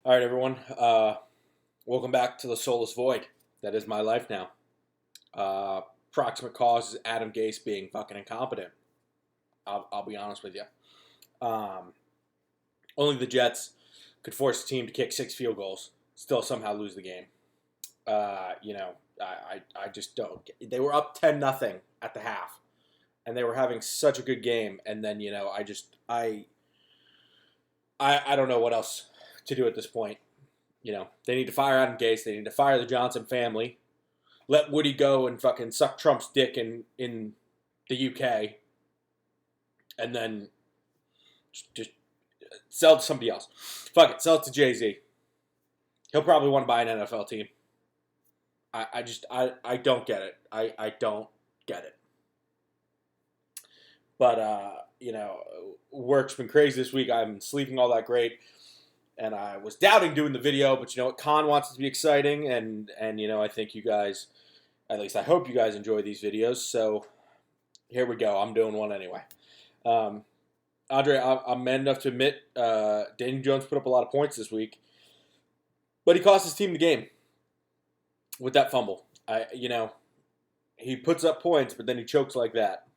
All right, everyone. Welcome back to the soulless void. That is my life now. Proximate cause is Adam Gase being fucking incompetent. I'll be honest with you. Only the Jets could force the team to kick 6 field goals, still somehow lose the game. I just don't. They were up 10-0 at the half, and they were having such a good game. And then I don't know what else to do at this point. They need to fire Adam Gase. They need to fire the Johnson family. Let Woody go and fucking suck Trump's dick in the UK. And then just sell it to somebody else. Fuck it. Sell it to Jay-Z. He'll probably want to buy an NFL team. I don't get it. I don't get it. But, work's been crazy this week. I've been sleeping all that great. And I was doubting doing the video, but Con wants it to be exciting, and I think you guys, at least I hope you guys enjoy these videos. So here we go. I'm doing one anyway. Andre, I'm man enough to admit Daniel Jones put up a lot of points this week, but he cost his team the game with that fumble. He puts up points, but then he chokes like that,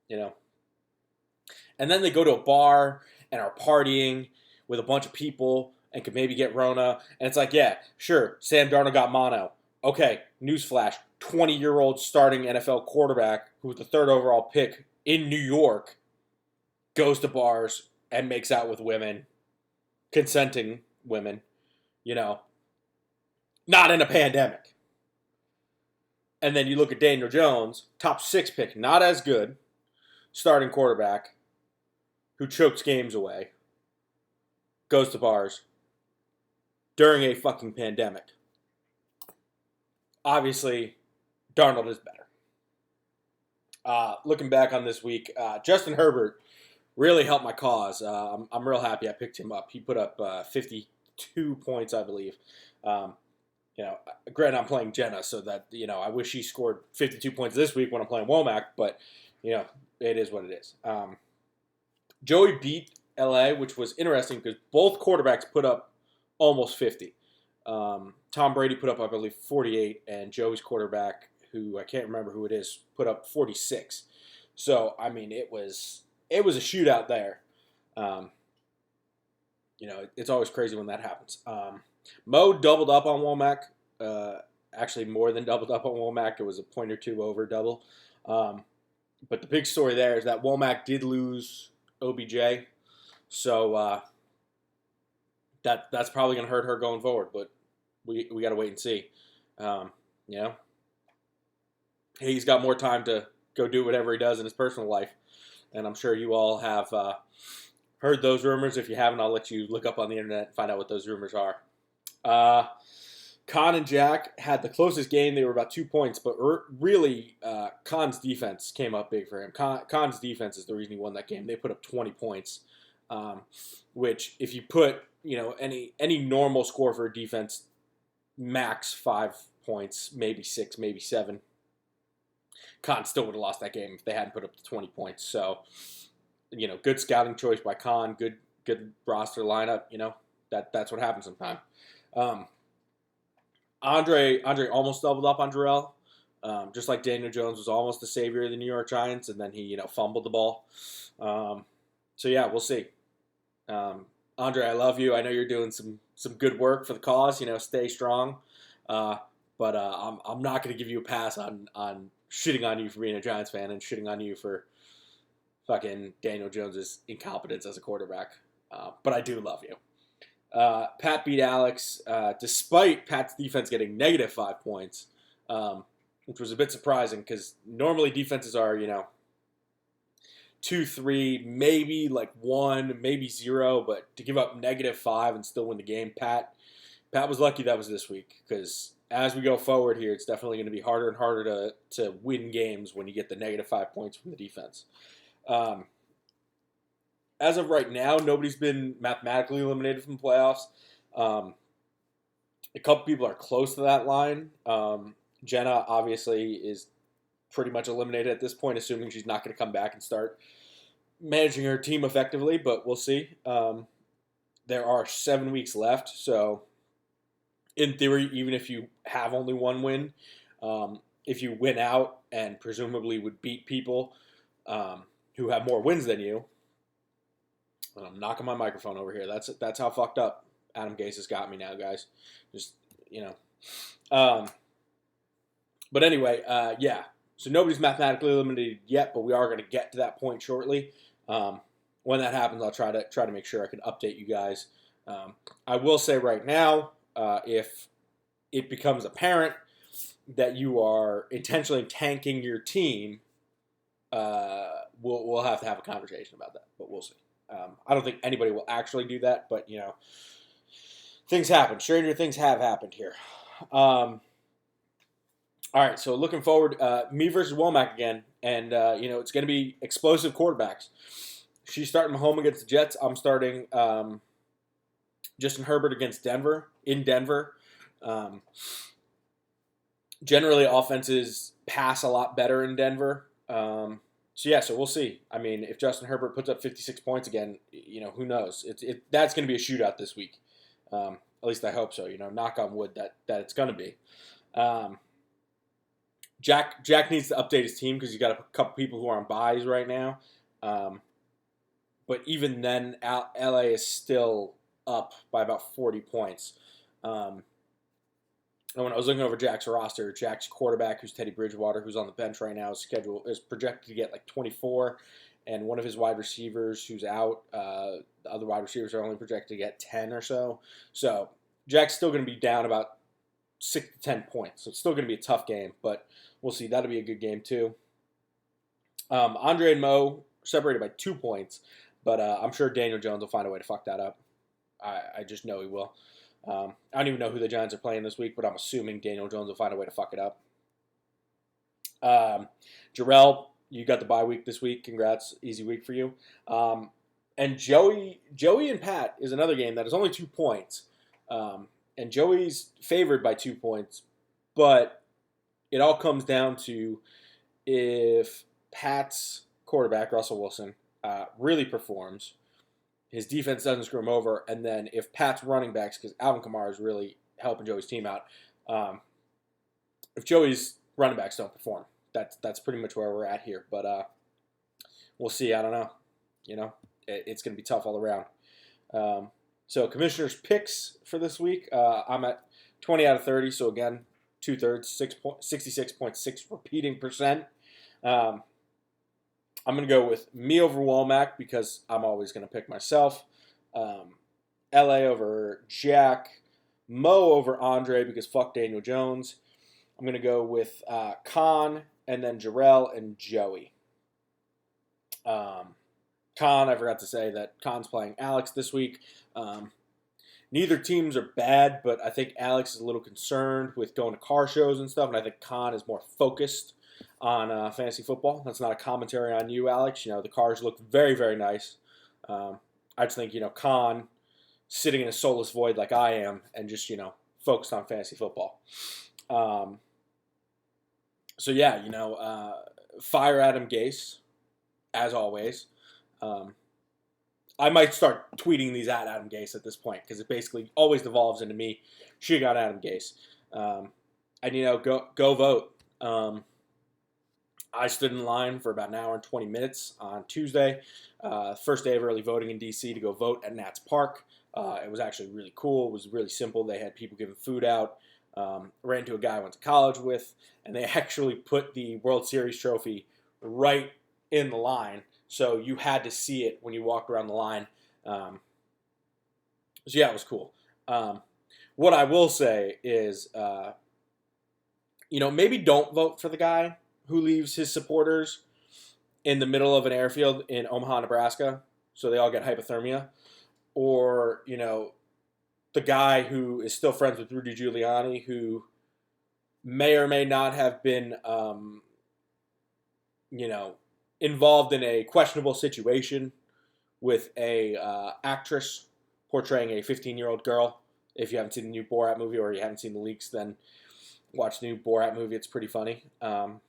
And then they go to a bar and are partying with a bunch of people and could maybe get Rona. And it's like, yeah, sure, Sam Darnold got mono. Okay, newsflash, 20-year-old starting NFL quarterback who was the 3rd overall pick in New York goes to bars and makes out with women, consenting women, not in a pandemic. And then you look at Daniel Jones, top 6 pick, not as good, starting quarterback who chokes games away, goes to bars during a fucking pandemic. Obviously, Darnold is better. Looking back on this week, Justin Herbert really helped my cause. I'm real happy I picked him up. He put up 52 points, I believe. Granted, I'm playing Jenna, so that, I wish he scored 52 points this week when I'm playing Womack, but, it is what it is. Joey beat LA, which was interesting because both quarterbacks put up almost 50. Tom Brady put up, I believe, 48, and Joey's quarterback, who I can't remember who it is, put up 46. So, I mean, it was a shootout there. It's always crazy when that happens. Mo doubled up on Womack, actually more than doubled up on Womack. It was a point or two over double. But the big story there is that Womack did lose OBJ. So that's probably going to hurt her going forward, but we got to wait and see. He's got more time to go do whatever he does in his personal life, and I'm sure you all have heard those rumors. If you haven't, I'll let you look up on the internet and find out what those rumors are. Con and Jack had the closest game. They were about 2 points, but really Con's defense came up big for him. Con's defense is the reason he won that game. They put up 20 points. Which if you put, any normal score for a defense, max 5 points, maybe 6, maybe 7. Con still would have lost that game if they hadn't put up the 20 points. So, good scouting choice by Con, good roster lineup, that's what happens sometimes. Andre almost doubled up on Jarrell, just like Daniel Jones was almost the savior of the New York Giants, and then he, fumbled the ball. So yeah, we'll see. Andre, I love you. I know you're doing some good work for the cause. Stay strong. But I'm not going to give you a pass on shitting on you for being a Giants fan and shitting on you for fucking Daniel Jones's incompetence as a quarterback. But I do love you. Pat beat Alex, despite Pat's defense getting negative 5 points, which was a bit surprising because normally defenses are, 2, 3, maybe like 1, maybe 0, but to give up negative 5 and still win the game, Pat was lucky that was this week, because as we go forward here, it's definitely going to be harder and harder to win games when you get the negative 5 points from the defense. As of right now, nobody's been mathematically eliminated from the playoffs. A couple people are close to that line. Jenna obviously is pretty much eliminated at this point, assuming she's not going to come back and start managing her team effectively, but we'll see. there are 7 weeks left. So, in theory, even if you have only one win, if you win out and presumably would beat people who have more wins than you, and I'm knocking my microphone over here. That's how fucked up Adam Gase has got me now, guys. Just but anyway, yeah. So nobody's mathematically eliminated yet, but we are going to get to that point shortly. When that happens, I'll try to make sure I can update you guys. I will say right now, if it becomes apparent that you are intentionally tanking your team, we'll have to have a conversation about that. But we'll see. I don't think anybody will actually do that, but things happen. Stranger things have happened here. All right, so looking forward, me versus Womack again, and it's going to be explosive quarterbacks. She's starting home against the Jets. I'm starting Justin Herbert against Denver, in Denver. Generally, offenses pass a lot better in Denver. So we'll see. I mean, if Justin Herbert puts up 56 points again, who knows? That's going to be a shootout this week. At least I hope so. Knock on wood that it's going to be. Jack needs to update his team because he's got a couple people who are on buys right now. But even then, LA is still up by about 40 points. And when I was looking over Jack's roster, Jack's quarterback, who's Teddy Bridgewater, who's on the bench right now, is projected to get like 24. And one of his wide receivers who's out, the other wide receivers are only projected to get 10 or so. So Jack's still going to be down about 6 to 10 points. So it's still going to be a tough game, but we'll see. That'll be a good game too. Andre and Mo separated by 2 points, but I'm sure Daniel Jones will find a way to fuck that up. I just know he will. I don't even know who the Giants are playing this week, but I'm assuming Daniel Jones will find a way to fuck it up. Jarrell, you got the bye week this week. Congrats. Easy week for you. And Joey and Pat is another game that is only 2 points. And Joey's favored by 2 points, but it all comes down to if Pat's quarterback, Russell Wilson, really performs, his defense doesn't screw him over, and then if Pat's running backs, because Alvin Kamara is really helping Joey's team out, if Joey's running backs don't perform, that's pretty much where we're at here. But we'll see. I don't know. It's going to be tough all around. So commissioner's picks for this week, I'm at 20 out of 30. So again, 2/3, 66.6 repeating percent. I'm going to go with me over Womack because I'm always going to pick myself. LA over Jack. Mo over Andre because fuck Daniel Jones. I'm going to go with Khan and then Jarrell and Joey. Khan, I forgot to say that Khan's playing Alex this week. Neither teams are bad, but I think Alex is a little concerned with going to car shows and stuff, and I think Khan is more focused on fantasy football. That's not a commentary on you, Alex. The cars look very, very nice. I just think, Khan sitting in a soulless void like I am and just, focused on fantasy football. So, yeah, fire Adam Gase, as always. I might start tweeting these at Adam Gase at this point because it basically always devolves into me. She got Adam Gase. And, go vote. I stood in line for about an hour and 20 minutes on Tuesday, first day of early voting in D.C. to go vote at Nats Park. It was actually really cool. It was really simple. They had people giving food out. Ran into a guy I went to college with, and they actually put the World Series trophy right in the line. So you had to see it when you walked around the line. So yeah, it was cool. What I will say is, maybe don't vote for the guy who leaves his supporters in the middle of an airfield in Omaha, Nebraska, so they all get hypothermia. Or, the guy who is still friends with Rudy Giuliani, who may or may not have been, involved in a questionable situation with a actress portraying a 15-year-old girl. If you haven't seen the new Borat movie or you haven't seen the leaks, then watch the new Borat movie. It's pretty funny. And,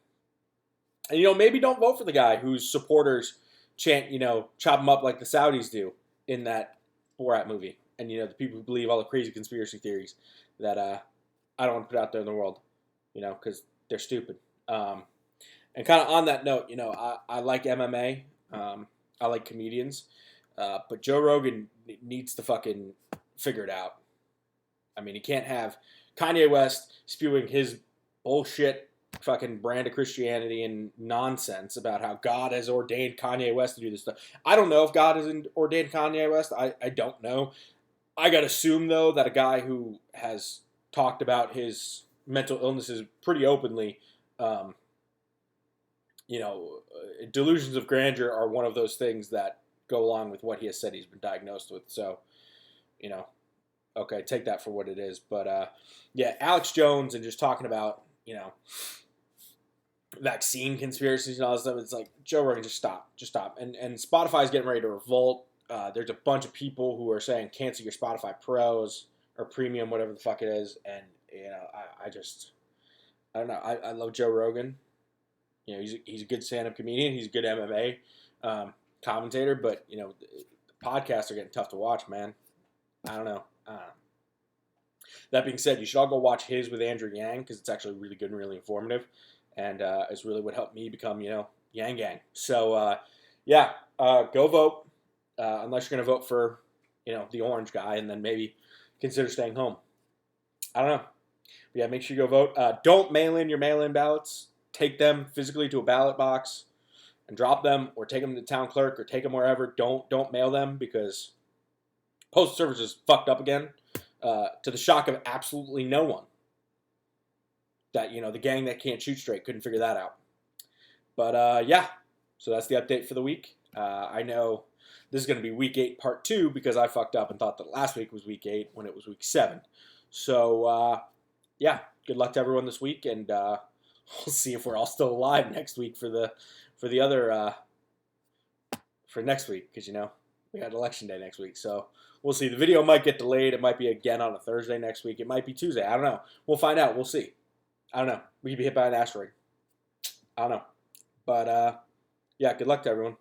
maybe don't vote for the guy whose supporters chant, chop him up like the Saudis do in that Borat movie. and the people who believe all the crazy conspiracy theories that I don't want to put out there in the world, because they're stupid. And kind of on that note, I like MMA. I like comedians, but Joe Rogan needs to fucking figure it out. I mean, he can't have Kanye West spewing his bullshit fucking brand of Christianity and nonsense about how God has ordained Kanye West to do this stuff. I don't know if God has ordained Kanye West. I don't know. I gotta assume, though, that a guy who has talked about his mental illnesses pretty openly, delusions of grandeur are one of those things that go along with what he has said he's been diagnosed with. So, okay, take that for what it is. But, yeah, Alex Jones and just talking about, vaccine conspiracies and all that stuff. It's like, Joe Rogan, just stop. And Spotify's getting ready to revolt. There's a bunch of people who are saying cancel your Spotify Pros or Premium, whatever the fuck it is. And, I don't know. I love Joe Rogan. He's a good stand-up comedian. He's a good MMA commentator. But, the podcasts are getting tough to watch, man. I don't know. That being said, you should all go watch his with Andrew Yang because it's actually really good and really informative. And it's really what helped me become, Yang Gang. So, go vote. Unless you're going to vote for, the orange guy and then maybe consider staying home. I don't know. But yeah, make sure you go vote. Don't mail in your mail-in ballots. Take them physically to a ballot box and drop them, or take them to the town clerk, or take them wherever. Don't mail them because Postal Service is fucked up again, to the shock of absolutely no one. That, the gang that can't shoot straight couldn't figure that out. But, so that's the update for the week. I know this is going to be week 8 part 2 because I fucked up and thought that last week was week 8 when it was week 7. So, good luck to everyone this week, and we'll see if we're all still alive next week for the other, for next week, because, we had election day next week. So we'll see. The video might get delayed. It might be again on a Thursday next week. It might be Tuesday. I don't know. We'll find out. We'll see. I don't know. We could be hit by an asteroid. I don't know. But, good luck to everyone.